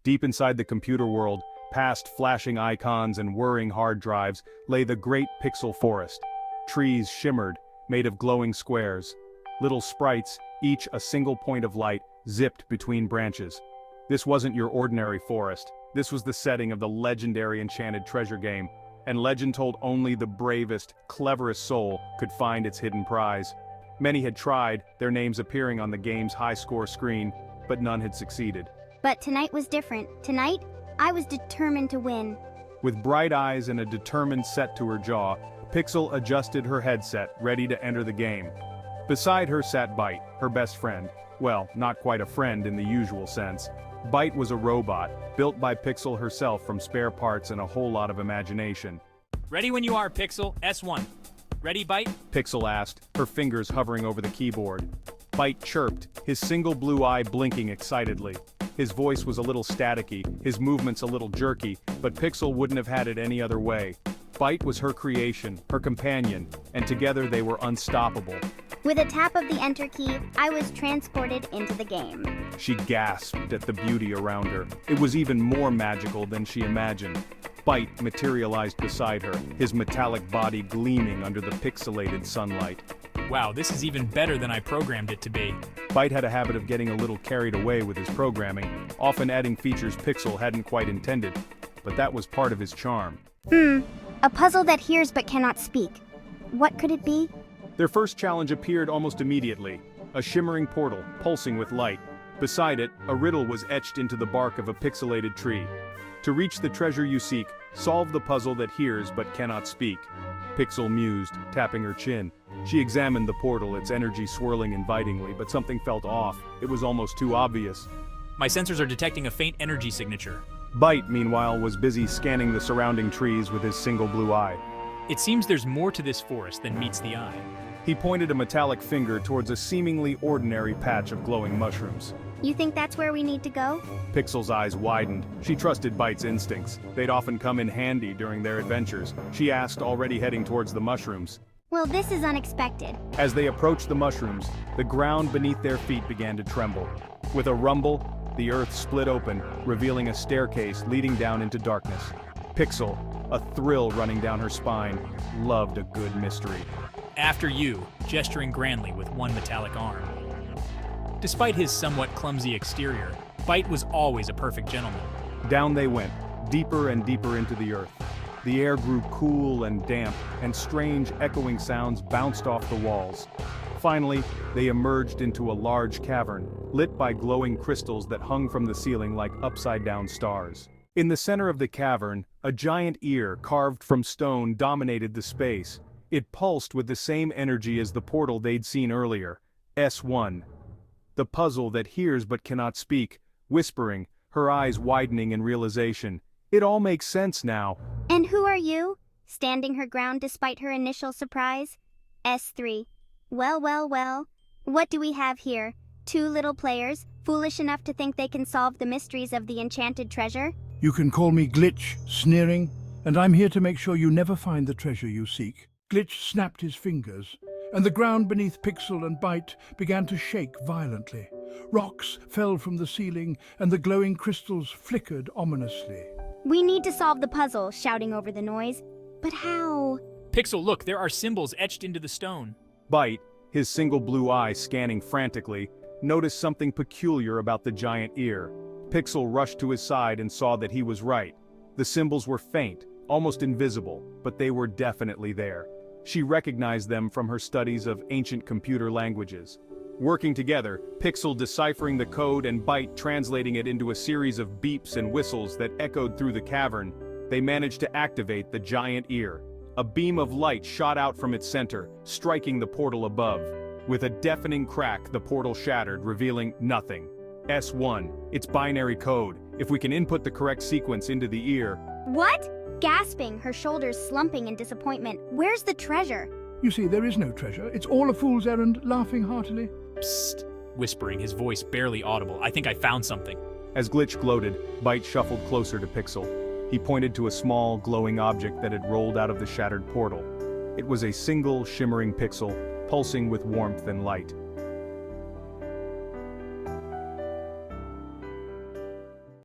Deep inside the computer world, past flashing icons and whirring hard drives, lay the great pixel forest. Trees shimmered, made of glowing squares. Little sprites, each a single point of light, zipped between branches. This wasn't your ordinary forest. This was the setting of the legendary Enchanted Treasure game, and legend told only the bravest, cleverest soul could find its hidden prize. Many had tried, their names appearing on the game's high-score screen, but none had succeeded. But tonight was different. Tonight, I was determined to win. With bright eyes and a determined set to her jaw, Pixel adjusted her headset, ready to enter the game. Beside her sat Byte, her best friend. Well, not quite a friend in the usual sense. Byte was a robot, built by Pixel herself from spare parts and a whole lot of imagination. Ready when you are, Pixel. S1. Ready, Byte? Pixel asked, her fingers hovering over the keyboard. Byte chirped, his single blue eye blinking excitedly. His voice was a little staticky, his movements a little jerky, but Pixel wouldn't have had it any other way. Byte was her creation, her companion, and together they were unstoppable. With a tap of the enter key, I was transported into the game. She gasped at the beauty around her. It was even more magical than she imagined. Byte materialized beside her, his metallic body gleaming under the pixelated sunlight. Wow, this is even better than I programmed it to be. Byte had a habit of getting a little carried away with his programming, often adding features Pixel hadn't quite intended, but that was part of his charm. A puzzle that hears but cannot speak. What could it be? Their first challenge appeared almost immediately, a shimmering portal, pulsing with light. Beside it, a riddle was etched into the bark of a pixelated tree. To reach the treasure you seek, solve the puzzle that hears but cannot speak. Pixel mused, tapping her chin. She examined the portal, its energy swirling invitingly, but something felt off. It was almost too obvious. My sensors are detecting a faint energy signature. Byte, meanwhile, was busy scanning the surrounding trees with his single blue eye. It seems there's more to this forest than meets the eye. He pointed a metallic finger towards a seemingly ordinary patch of glowing mushrooms. You think that's where we need to go? Pixel's eyes widened. She trusted Byte's instincts. They'd often come in handy during their adventures. She asked, already heading towards the mushrooms. Well, this is unexpected. As they approached the mushrooms, the ground beneath their feet began to tremble. With a rumble, the earth split open, revealing a staircase leading down into darkness. Pixel, a thrill running down her spine, loved a good mystery. After you, gesturing grandly with one metallic arm. Despite his somewhat clumsy exterior, Byte was always a perfect gentleman. Down they went, deeper and deeper into the earth. The air grew cool and damp, and strange echoing sounds bounced off the walls. Finally, they emerged into a large cavern, lit by glowing crystals that hung from the ceiling like upside-down stars. In the center of the cavern, a giant ear carved from stone dominated the space. It pulsed with the same energy as the portal they'd seen earlier. S1. The puzzle that hears but cannot speak, whispering, her eyes widening in realization. It all makes sense now. And who are you? Standing her ground despite her initial surprise? S3. Well. What do we have here? Two little players, foolish enough to think they can solve the mysteries of the enchanted treasure? You can call me Glitch, sneering, and I'm here to make sure you never find the treasure you seek. Glitch snapped his fingers, and the ground beneath Pixel and Byte began to shake violently. Rocks fell from the ceiling, and the glowing crystals flickered ominously. We need to solve the puzzle, shouting over the noise. But how? Pixel, look, there are symbols etched into the stone. Byte, his single blue eye scanning frantically, noticed something peculiar about the giant ear. Pixel rushed to his side and saw that he was right. The symbols were faint, almost invisible, but they were definitely there. She recognized them from her studies of ancient computer languages. Working together, Pixel deciphering the code and Byte translating it into a series of beeps and whistles that echoed through the cavern, they managed to activate the giant ear. A beam of light shot out from its center, striking the portal above. With a deafening crack, the portal shattered, revealing nothing. S1, it's binary code. If we can input the correct sequence into the ear... What? Gasping, her shoulders slumping in disappointment. Where's the treasure? You see, there is no treasure. It's all a fool's errand, laughing heartily. Psst, whispering, his voice barely audible. I think I found something. As Glitch gloated, Byte shuffled closer to Pixel. He pointed to a small, glowing object that had rolled out of the shattered portal. It was a single, shimmering pixel, pulsing with warmth and light.